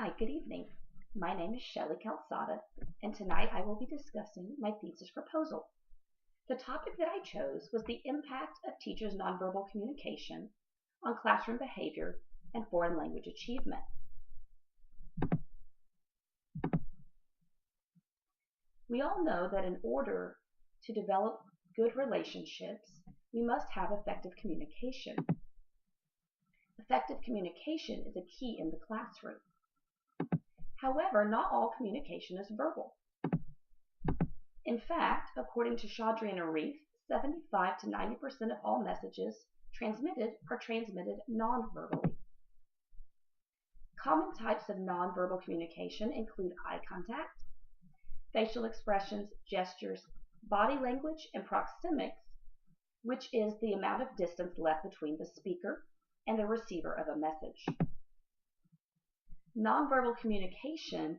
Hi, good evening. My name is Shelley Calzada, and tonight I will be discussing my thesis proposal. The topic that I chose was the impact of teachers' nonverbal communication on classroom behavior and foreign language achievement. We all know that in order to develop good relationships, we must have effective communication. Effective communication is a key in the classroom. However, not all communication is verbal. In fact, according to Chaudhry and Arif, 75 to 90% of all messages transmitted are transmitted non-verbally. Common types of nonverbal communication include eye contact, facial expressions, gestures, body language, and proxemics, which is the amount of distance left between the speaker and the receiver of a message. Nonverbal communication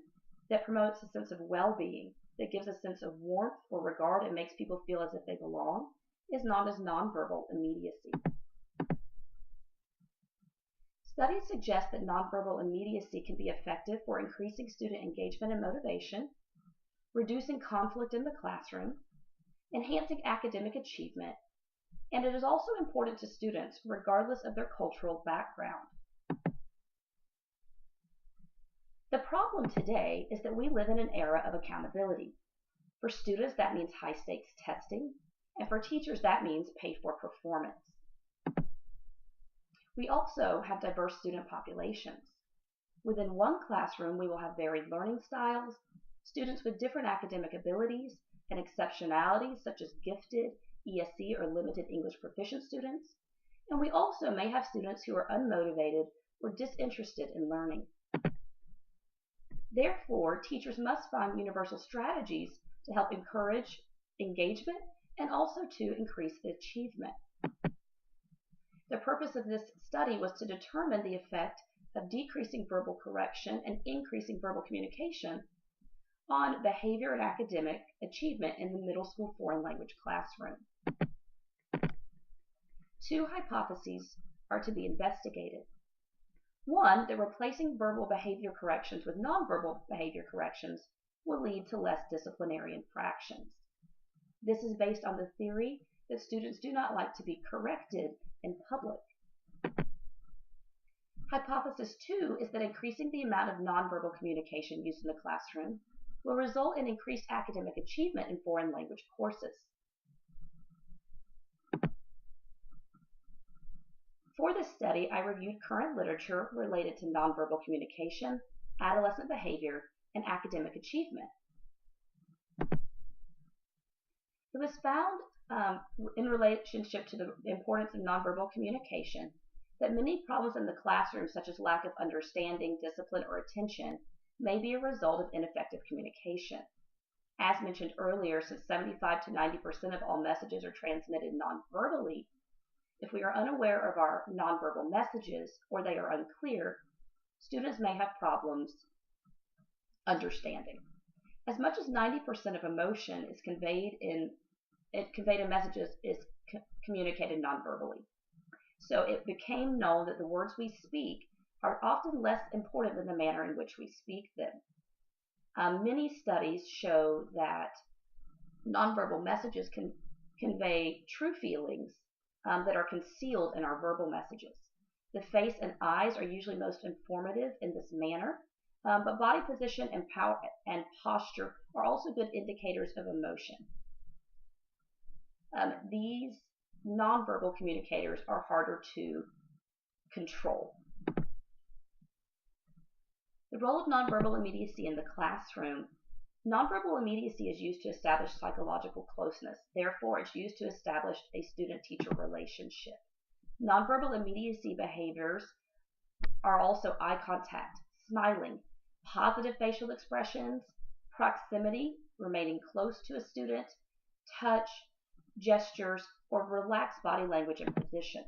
that promotes a sense of well-being, that gives a sense of warmth or regard and makes people feel as if they belong, is known as nonverbal immediacy. Studies suggest that nonverbal immediacy can be effective for increasing student engagement and motivation, reducing conflict in the classroom, enhancing academic achievement, and it is also important to students regardless of their cultural background. The problem today is that we live in an era of accountability. For students, that means high-stakes testing, and for teachers, that means pay-for-performance. We also have diverse student populations. Within one classroom, we will have varied learning styles, students with different academic abilities and exceptionalities such as gifted, ESC, or limited English proficient students, and we also may have students who are unmotivated or disinterested in learning. Therefore, teachers must find universal strategies to help encourage engagement and also to increase the achievement. The purpose of this study was to determine the effect of decreasing verbal correction and increasing verbal communication on behavior and academic achievement in the middle school foreign language classroom. Two hypotheses are to be investigated. One, that replacing verbal behavior corrections with nonverbal behavior corrections will lead to less disciplinary infractions. This is based on the theory that students do not like to be corrected in public. Hypothesis 2 is that increasing the amount of nonverbal communication used in the classroom will result in increased academic achievement in foreign language courses. For this study, I reviewed current literature related to nonverbal communication, adolescent behavior, and academic achievement. It was found in relationship to the importance of nonverbal communication that many problems in the classroom, such as lack of understanding, discipline, or attention, may be a result of ineffective communication. As mentioned earlier, since 75 to 90% of all messages are transmitted nonverbally, if we are unaware of our nonverbal messages or they are unclear, students may have problems understanding. As much as 90% of emotion is conveyed in messages is communicated nonverbally. So it became known that the words we speak are often less important than the manner in which we speak them. Many studies show that nonverbal messages can convey true feelings that are concealed in our verbal messages. The face and eyes are usually most informative in this manner, but body position and posture are also good indicators of emotion. These nonverbal communicators are harder to control. The role of nonverbal immediacy in the classroom. Nonverbal immediacy is used to establish psychological closeness. Therefore, it's used to establish a student-teacher relationship. Nonverbal immediacy behaviors are also eye contact, smiling, positive facial expressions, proximity, remaining close to a student, touch, gestures, or relaxed body language and position.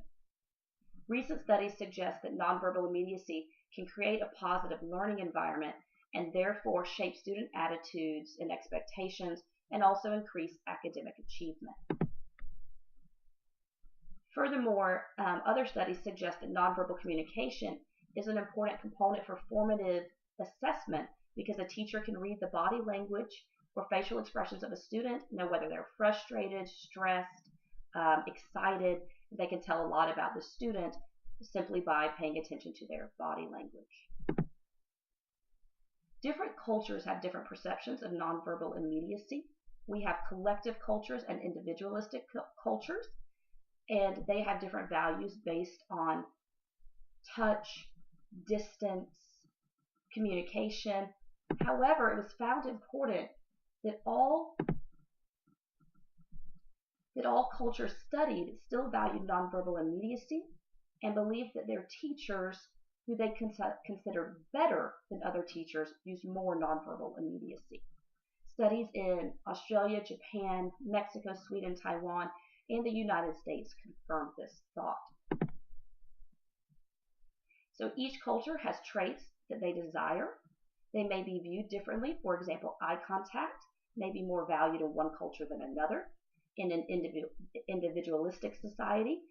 Recent studies suggest that nonverbal immediacy can create a positive learning environment and therefore shape student attitudes and expectations and also increase academic achievement. Furthermore, other studies suggest that nonverbal communication is an important component for formative assessment because a teacher can read the body language or facial expressions of a student, know whether they're frustrated, stressed, excited. They can tell a lot about the student simply by paying attention to their body language. Different cultures have different perceptions of nonverbal immediacy. We have collective cultures and individualistic cultures, and they have different values based on touch, distance, communication. However, it was found important that all cultures studied still valued nonverbal immediacy and believed that their teachers, who they considered better than other teachers, used more nonverbal immediacy. Studies in Australia, Japan, Mexico, Sweden, Taiwan, and the United States confirmed this thought. So each culture has traits that they desire. They may be viewed differently. For example, eye contact may be more valued in one culture than another. In an individualistic society,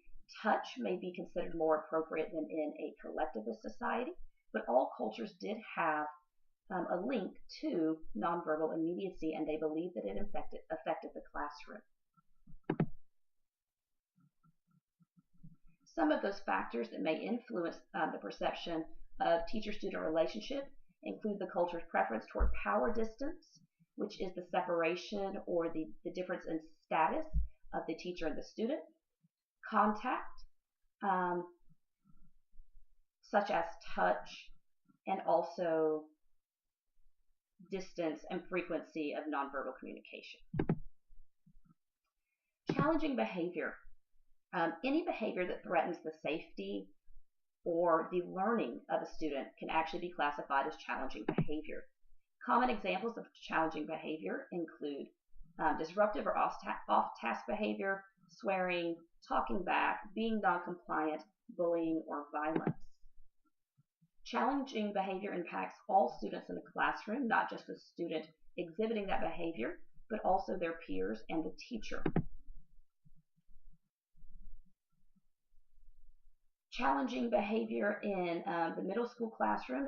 touch may be considered more appropriate than in a collectivist society. But all cultures did have a link to nonverbal immediacy, and they believed that it affected the classroom. Some of those factors that may influence the perception of teacher-student relationship include the culture's preference toward power distance, which is the separation or the difference in status of the teacher and the student, contact, such as touch, and also distance and frequency of nonverbal communication. Challenging behavior. Any behavior that threatens the safety or the learning of a student can actually be classified as challenging behavior. Common examples of challenging behavior include disruptive or off-task behavior, swearing, talking back, being non-compliant, bullying, or violence. Challenging behavior impacts all students in the classroom, not just the student exhibiting that behavior, but also their peers and the teacher. Challenging behavior in the middle school classroom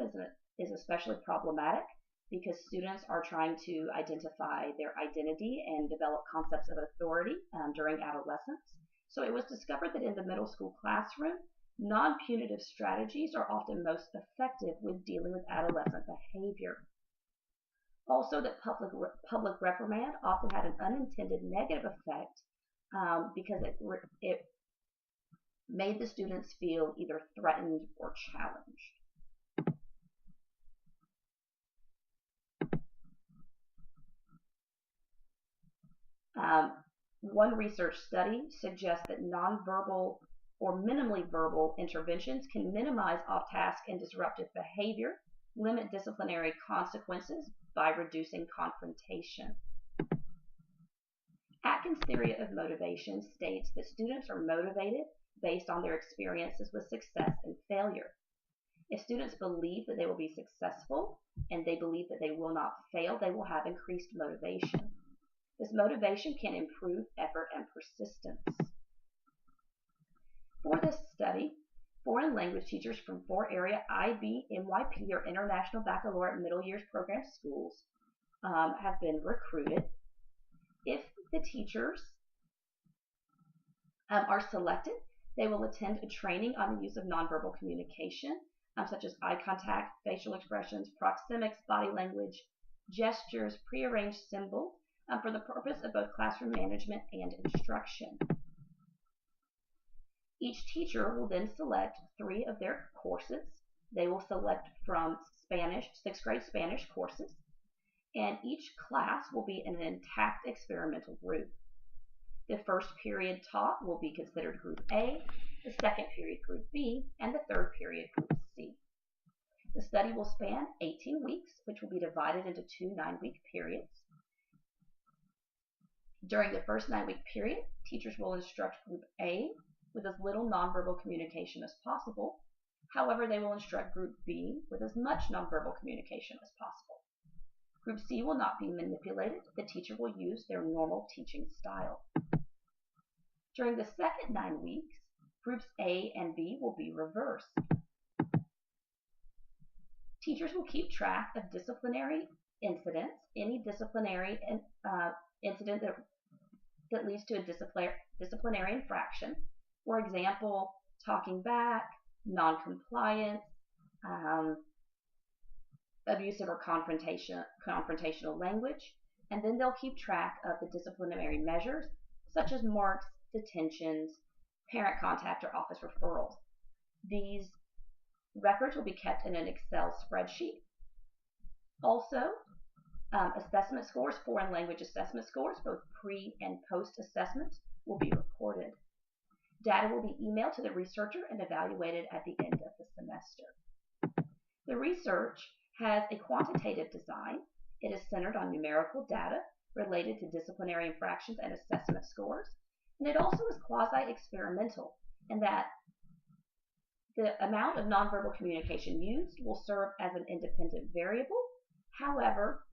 is especially problematic because students are trying to identify their identity and develop concepts of authority during adolescence. So it was discovered that in the middle school classroom, non-punitive strategies are often most effective with dealing with adolescent behavior. Also, that public reprimand often had an unintended negative effect because it made the students feel either threatened or challenged. One research study suggests that nonverbal or minimally verbal interventions can minimize off-task and disruptive behavior, limit disciplinary consequences by reducing confrontation. Atkins' theory of motivation states that students are motivated based on their experiences with success and failure. If students believe that they will be successful and they believe that they will not fail, they will have increased motivation. This motivation can improve effort and persistence. For this study, foreign language teachers from 4 IB, NYP, or International Baccalaureate Middle Years Program schools have been recruited. If the teachers are selected, they will attend a training on the use of nonverbal communication, such as eye contact, facial expressions, proxemics, body language, gestures, prearranged symbols, for the purpose of both classroom management and instruction. Each teacher will then select 3 of their courses. They will select from Spanish, 6th grade Spanish courses, and each class will be in an intact experimental group. The first period taught will be considered Group A, the second period Group B, and the third period Group C. The study will span 18 weeks, which will be divided into 2 9-week periods. During the first 9-week period, teachers will instruct Group A with as little nonverbal communication as possible. However, they will instruct Group B with as much nonverbal communication as possible. Group C will not be manipulated. The teacher will use their normal teaching style. During the second 9 weeks, Groups A and B will be reversed. Teachers Teachers will keep track of disciplinary incidents, any disciplinary incident that leads to a disciplinary infraction. For example, talking back, non-compliance, abusive or confrontational language, and then they'll keep track of the disciplinary measures such as marks, detentions, parent contact, or office referrals. These records will be kept in an Excel spreadsheet. Also, assessment scores, foreign language assessment scores, both pre and post assessments, will be recorded. Data will be emailed to the researcher and evaluated at the end of the semester. The research has a quantitative design. It is centered on numerical data related to disciplinary infractions and assessment scores. And it also is quasi-experimental in that the amount of nonverbal communication used will serve as an independent variable. However,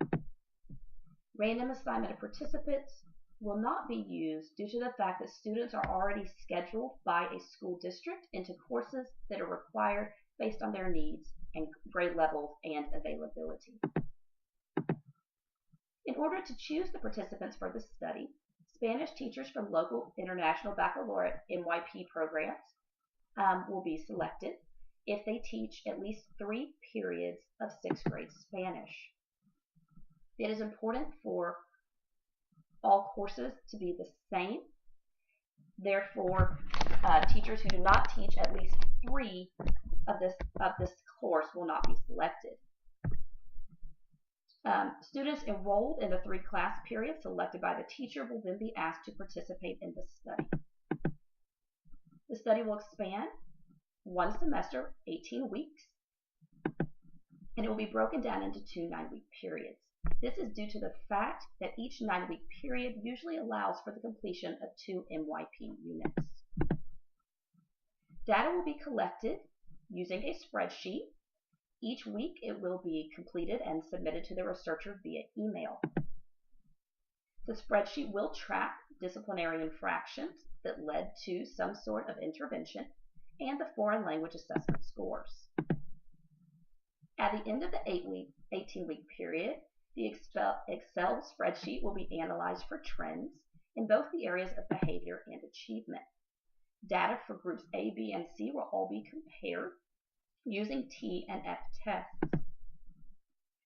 random assignment of participants will not be used due to the fact that students are already scheduled by a school district into courses that are required based on their needs and grade levels and availability. In order to choose the participants for the study, Spanish teachers from local international baccalaureate NYP programs will be selected if they teach at least 3 periods of 6th grade Spanish. It is important for all courses to be the same. Therefore, teachers who do not teach at least 3 of this course will not be selected. Students enrolled in the 3 class periods selected by the teacher will then be asked to participate in the study. The study will span 1 semester, 18 weeks, and it will be broken down into 2 9-week periods. This is due to the fact that each 9-week period usually allows for the completion of 2 MYP units. Data will be collected using a spreadsheet. Each week it will be completed and submitted to the researcher via email. The spreadsheet will track disciplinary infractions that led to some sort of intervention and the foreign language assessment scores. At the end of the 18-week period, the Excel spreadsheet will be analyzed for trends in both the areas of behavior and achievement. Data for groups A, B, and C will all be compared using T and F tests.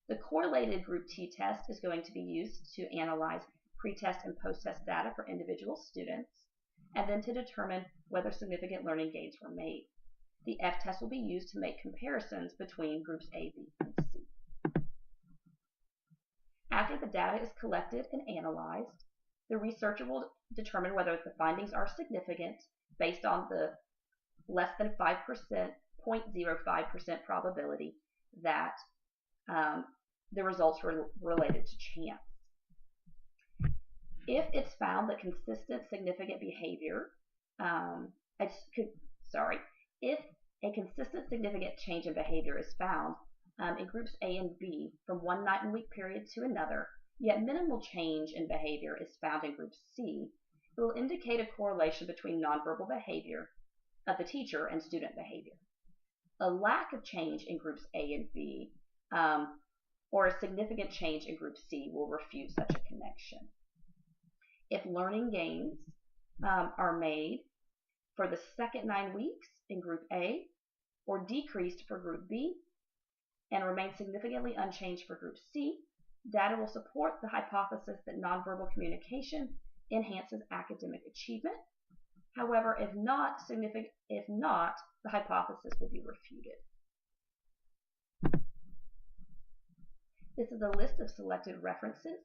The correlated group T test is going to be used to analyze pre-test and post-test data for individual students, and then to determine whether significant learning gains were made. The F test will be used to make comparisons between groups A, B, and C. After the data is collected and analyzed, the researcher will determine whether the findings are significant based on the less than 5%, 0.05% probability that the results were related to chance. If it's found that consistent significant behavior, if a consistent significant change in behavior is found in groups A and B from one 9-week period to another, yet minimal change in behavior is found in group C, it will indicate a correlation between nonverbal behavior of the teacher and student behavior. A lack of change in groups A and B or a significant change in group C will refute such a connection. If learning gains are made for the second 9 weeks in group A or decreased for group B and remain significantly unchanged for group C, data will support the hypothesis that nonverbal communication enhances academic achievement. However, if not, the hypothesis will be refuted. This is a list of selected references.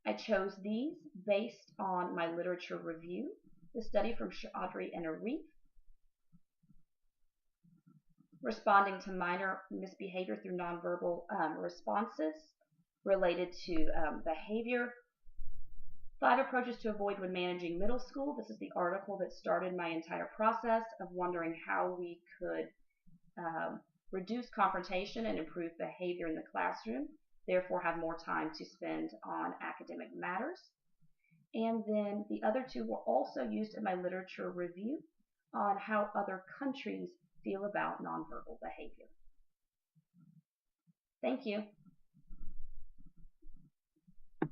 I chose these based on my literature review, the study from Chaudhry and Arif, responding to minor misbehavior through nonverbal responses related to behavior. 5 approaches to avoid when managing middle school. This is the article that started my entire process of wondering how we could reduce confrontation and improve behavior in the classroom, therefore have more time to spend on academic matters. And then the other 2 were also used in my literature review, on how other countries feel about nonverbal behavior. Thank you.